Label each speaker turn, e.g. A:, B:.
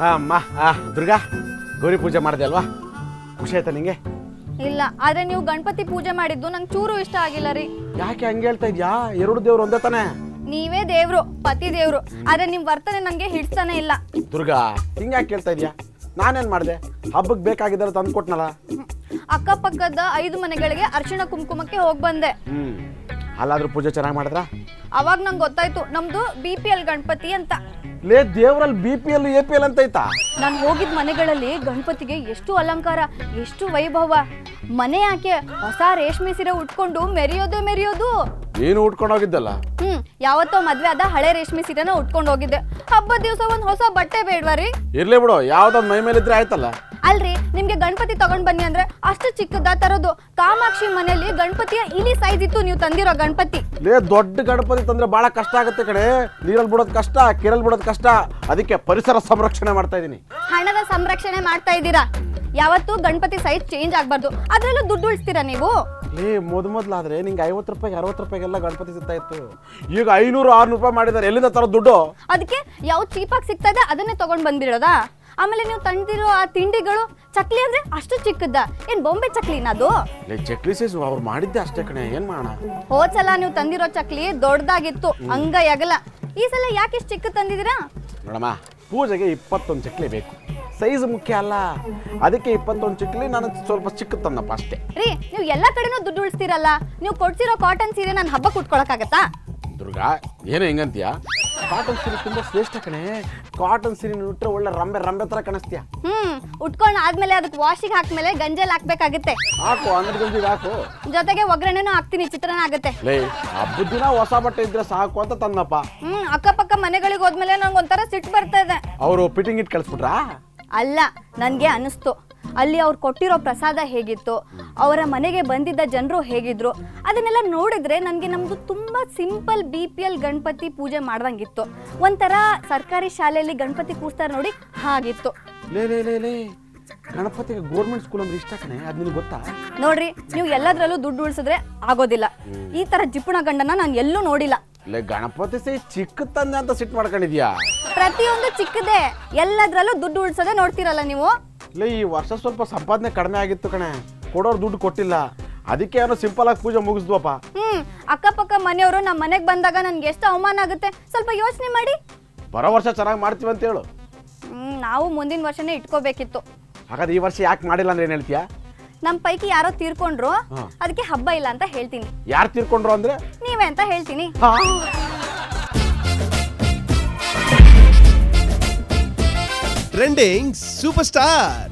A: ಅಮ್ಮ ದುರ್ಗಾ ಗೌರಿ ಪೂಜೆ ಮಾಡಿದೆ ಅಲ್ವಾ, ಖುಷಿ ಆಯ್ತಾ ನಿಂಗೆ?
B: ಇಲ್ಲ, ಆದ್ರೆ ನೀವು ಗಣಪತಿ ಪೂಜೆ ಮಾಡಿದ್ದು ನಂಗೆ ಚೂರು ಇಷ್ಟ ಆಗಿಲ್ಲ ರೀ.
A: ಯಾಕೆ ಹಂಗೆ ಹೇಳ್ತಾ ಇದ್ಯಾ? ಎರಡು ದೇವ್ರು ಒಂದೇ ತಾನೆ.
B: ನೀವೇ ದೇವ್ರು, ಪತಿ ದೇವ್ರು, ಆದ್ರೆ ನಿಮ್ ವರ್ತನೆ ನಂಗೆ ಹಿಡ್ತಾನೆ ಇಲ್ಲ.
A: ದುರ್ಗಾ ಹಿಂಗ್ಯಾಕೆ ಕೇಳ್ತಾ ಇದ್ಯಾ? ನಾನೇನ್ ಮಾಡಿದೆ? ಹಬ್ಬಕ್ಕೆ ಬೇಕಾಗಿದ್ದಾರೆ ತಂದು ಕೊಟ್ನಲ್ಲ.
B: ಅಕ್ಕಪಕ್ಕದ 5 ಮನೆಗಳಿಗೆ ಅರ್ಶಿಣ ಕುಂಕುಮಕ್ಕೆ ಹೋಗ್ ಬಂದೆ.
A: ಅಲ್ಲಾದ್ರೂ ಪೂಜೆ ಚೆನ್ನಾಗಿ ಮಾಡಿದ್ರ?
B: ಅವಾಗ ನಂಗೆ ಗೊತ್ತಾಯ್ತು ನಮ್ದು BPL ಗಣಪತಿ ಅಂತ.
A: ಲೇ ದೇವ್ರಲ್ಲಿ BPL APL ಅಂತ ಐತಾ?
B: ನಾನು ಹೋಗಿದ್ ಮನೆಗಳಲ್ಲಿ ಗಣಪತಿಗೆ ಎಷ್ಟು ಅಲಂಕಾರ, ಎಷ್ಟು ವೈಭವ. ಮನೆ ಯಾಕೆ ಹೊಸ ರೇಷ್ಮೆ ಸೀರೆ ಉಟ್ಕೊಂಡು ಮೆರೆಯೋದು.
A: ನೀನು ಉಟ್ಕೊಂಡು ಹೋಗಿದ್ದಲ್ಲ?
B: ಯಾವತ್ತೋ ಮದ್ವೆ ಆದ ಹಳೆ ರೇಷ್ಮೆ ಸೀರೆನ ಉಟ್ಕೊಂಡು ಹೋಗಿದ್ದೆ. ಹಬ್ಬದ ದಿವಸ ಒಂದ್ ಹೊಸ ಬಟ್ಟೆ ಬೇಡ್ವಾ ರೀ?
A: ಇರ್ಲಿ ಬಿಡು, ಯಾವ್ದೊಂದು ಮೈ ಮೇಲೆ ಇದ್ರೆ ಆಯ್ತಲ್ಲ.
B: ಅಲ್ರಿ, ನಿಮ್ಗೆ ಗಣಪತಿ ತಗೊಂಡ್ ಬನ್ನಿ ಅಂದ್ರೆ ಅಷ್ಟು ಚಿಕ್ಕದ ತರೋದು. ಕಾಮಾಕ್ಷಿ ಮನೆಯಲ್ಲಿ ಗಣಪತಿಯ ಇಲಿ ಸೈಜ್ ಇತ್ತು ನೀವು ತಂದಿರೋ ಗಣಪತಿ.
A: ಲೇ ದೊಡ್ಡ ಗಣಪತಿ ತಂದ್ರೆ ಬಹಳ ಕಷ್ಟ ಆಗುತ್ತೆ ಕಡೆ. ನೀರಲ್ಲಿ ಬಿಡೋದು ಕಷ್ಟ, ಕೆರೆಲ್ ಬಿಡೋದು ಕಷ್ಟ. ಅದಕ್ಕೆ ಪರಿಸರ ಸಂರಕ್ಷಣೆ ಮಾಡ್ತಾ ಇದೀನಿ.
B: ಹಣದ ಸಂರಕ್ಷಣೆ ಮಾಡ್ತಾ ಇದ್ದೀರಾ. ಯಾವತ್ತು ಗಣಪತಿ ಸೈಜ್ ಚೇಂಜ್ ಆಗ್ಬಾರ್ದು, ಅದ್ರಲ್ಲೂ ದುಡ್ಡು ಉಳಿಸ್ತೀರಾ ನೀವು.
A: ಲೇ ಮೊದಲಾದ್ರೆ ನಿಂಗೆ 50 ರೂಪಾಯಿಗೆ 60 ರೂಪಾಯಿಗೆಲ್ಲ ಗಣಪತಿ ಸಿಗ್ತಾ ಇತ್ತು. ಈಗ 500-600 ರೂಪಾಯಿ ಮಾಡಿದ್ದಾರೆ. ಎಲ್ಲಿಂದ ತರೋ ದುಡ್ಡು? ಅದಕ್ಕೆ
B: ಯಾವ್ದು ಚೀಪಾಗಿ ಸಿಗ್ತಾ ಇದೆ ಅದನ್ನೇ ತಗೊಂಡ್ ಬಂದಿರೋದಾ? ಆಮೇಲೆ ನೀವು ತಂದಿರೋ ಆ ತಿಂಡಿಗಳು, ಚಕ್ಲಿ ಅಂದ್ರೆ ಅಷ್ಟು ಚಿಕ್ಕದ, ಏನ್ ಬೊಂಬೆ ಚಕ್ಲಿನ ಅದು?
A: ಚಕ್ಲಿ ಸೈಜ್ ಅವ್ರು ಮಾಡಿದ್ದೆ ಅಷ್ಟೇ ಕಣೆ, ಏನ್ ಮಾಡೋಣ?
B: ಹೋದ್ಸಲ ನೀವು ತಂದಿರೋ ಚಕ್ಲಿ ದೊಡ್ಡದಾಗಿತ್ತು, ಅಂಗ ಯಗಲ. ಈ ಸಲ ಯಾಕೆ ಇಷ್ಟು ಚಿಕ್ಕ ತಂದಿದ್ದೀರಾ?
A: ನೋಡಮ್ಮ, ಪೂಜೆಗೆ 21 ಚಕ್ಲಿ ಬೇಕು, ಸೈಜ್ ಮುಖ್ಯ ಅಲ್ಲ. ಅದಕ್ಕೆ 21 ಚಕ್ಲಿ ನಾನು ಸ್ವಲ್ಪ ಚಿಕ್ಕ ತಂದಪ್ಪ ಅಷ್ಟೇ.
B: ರೀ, ನೀವು ಎಲ್ಲಾ ಕಡೆನೂ ದುಡ್ಡು ಉಳಿಸ್ತೀರಲ್ಲ, ನೀವು ಕೊಡ್ಸಿರೋ ಕಾಟನ್ ಸೀರೆ ನಾನು ಹಬ್ಬಕ್ಕೆ ಉಟ್ಕೊಳಕ್ಕಾಗತ್ತಾ?
A: ದುರ್ಗಾ ಏನೋ ಹೆಂಗಂತೀಯ? ಕಾಟನ್ ಸೀರೆ ತುಂಬಾ ಶ್ರೇಷ್ಠ ಕಣೆ. ಕಾಟನ್ ಸೀರೆ ಉಟ್ರೆ ಒಳ್ಳೆ ರಂಬೆ ತರ ಕಾಣಿಸ್ತೀಯ.
B: ಉಟ್ಕೊಂಡು ಆದ್ಮೇಲೆ ಅದಕ್ಕೆ ವಾಷಿಗೆ ಹಾಕ್ಮೇಲೆ ಗಂಜಲ್ ಹಾಕ್ಬೇಕಾಗುತ್ತೆ.
A: ಹಾಕು, ಅಂದ್ರೆ ಗಂಜಿಗೆ ಹಾಕು.
B: ಜೊತೆಗೆ ಒಗ್ಗರಣೆನೂ ಹಾಕ್ತೀನಿ, ಚಿತ್ರಾನ್ನ ಆಗುತ್ತೆ.
A: ಲೇ ಹಬ್ಬದ ದಿನ ಹೊಸ ಬಟ್ಟೆ ಇದ್ರೆ ಸಾಕು ಅಂತ ತಂದಪ್ಪ.
B: ಅಕ್ಕಪಕ್ಕ ಮನೆಗಳಿಗೆ ಹೋದ್ಮೇಲೆ ನಂಗೆ ಒಂಥರ ಸಿಟ್ಟು ಬರ್ತಾ ಇದೆ.
A: ಅವರು ಫಿಟ್ಟಿಂಗ್ ಇಟ್ಟು ಕಳಿಸ್ಬಿಟ್ರಾ?
B: ಅಲ್ಲ, ನನ್ಗೆ ಅನಿಸ್ತು ಅಲ್ಲಿ ಅವ್ರು ಕೊಟ್ಟಿರೋ ಪ್ರಸಾದ ಹೇಗಿತ್ತು, ಅವರ ಮನೆಗೆ ಬಂದಿದ್ದ ಜನರು ಹೇಗಿದ್ರು, ಅದನ್ನೆಲ್ಲ ನೋಡಿದ್ರೆ ನನಗೆ ನಮ್ದು ತುಂಬಾ ಸಿಂಪಲ್ BPL ಗಣಪತಿ ಪೂಜೆ ಮಾಡ್ದಂಗಿತ್ತು. ಒಂಥರ ಸರ್ಕಾರಿ ಶಾಲೆಯಲ್ಲಿ ಗಣಪತಿ ಕೂರ್ಸ್ತಾರೆ ನೋಡಿ, ಹಾಗಿತ್ತು.
A: ಲೇ ಗಣಪತಿಗೆ ಗೌರ್ಮೆಂಟ್ ಸ್ಕೂಲ್ ಅಂದ್ರೆ ಇಷ್ಟ ಕಣೆ, ಅದ್ ನಿನಗೆ ಗೊತ್ತಾ?
B: ನೋಡ್ರಿ, ನೀವು ಎಲ್ಲದ್ರಲ್ಲೂ ದುಡ್ಡು ಉಳಿಸಿದ್ರೆ ಆಗೋದಿಲ್ಲ. ಈ ತರ ಜಿಪುಣ ಗಂಡನ ನಾನು ಎಲ್ಲೂ ನೋಡಿಲ್ಲ.
A: ಲೇ ಗಣಪತಿ ಸೈ ಚಿಕ್ಕ ತಂದೆ ಅಂತ ಸಿಟ್ಟು ಮಾಡ್ಕೊಂಡಿದ್ಯಾ?
B: ಪ್ರತಿಯೊಂದು ಚಿಕ್ಕದೇ, ಎಲ್ಲದ್ರಲ್ಲೂ ದುಡ್ಡು ಉಳಿಸೋದೇ ನೋಡ್ತಿರಲ್ಲ ನೀವು.
A: ಲೇ ಈ ವರ್ಷ ಸ್ವಲ್ಪ ಸಂಪಾದನೆ ಕಡಿಮೆ ಆಗಿತ್ತು ಕಣೆ, ಕೊಡೋರು ದುಡ್ಡು ಕೊಟ್ಟಿಲ್ಲ. ಅದಕ್ಕೆ ಏನೋ ಸಿಂಪಲ್ ಆಗಿ ಪೂಜೆ ಮುಗಿಸ್ದ್ವಪ್ಪ.
B: ಅಕ್ಕಪಕ್ಕ ಮನೆಯವರು ನಮ್ಮ ಮನೆಗೆ ಬಂದಾಗ ನನ್ಗೆ ಎಷ್ಟು ಅವಮಾನ ಆಗುತ್ತೆ, ಸ್ವಲ್ಪ ಯೋಚನೆ ಮಾಡಿ.
A: ಬರೋ ವರ್ಷ ಚೆನ್ನಾಗಿ ಮಾಡ್ತೀವಿ ಅಂತ ಹೇಳು.
B: ನಾವು ಮುಂದಿನ ವರ್ಷನೇ ಇಟ್ಕೋಬೇಕಿತ್ತು.
A: ಹಾಗಾದ್ರೆ ಈ ವರ್ಷ ಯಾಕೆ ಮಾಡಿಲ್ಲ ಅಂದ್ರೆ ಏನ್ ಹೇಳ್ತೀಯಾ?
B: ನಮ್ಮ ಪೈಕಿ ಯಾರೋ ತೀರ್ಕೊಂಡ್ರು, ಅದಕ್ಕೆ ಹಬ್ಬ ಇಲ್ಲ ಅಂತ ಹೇಳ್ತೀನಿ.
A: ಯಾರು ತೀರ್ಕೊಂಡ್ರು ಅಂದ್ರೆ?
B: ನೀವೇ ಅಂತ ಹೇಳ್ತೀನಿ.
C: Trending super star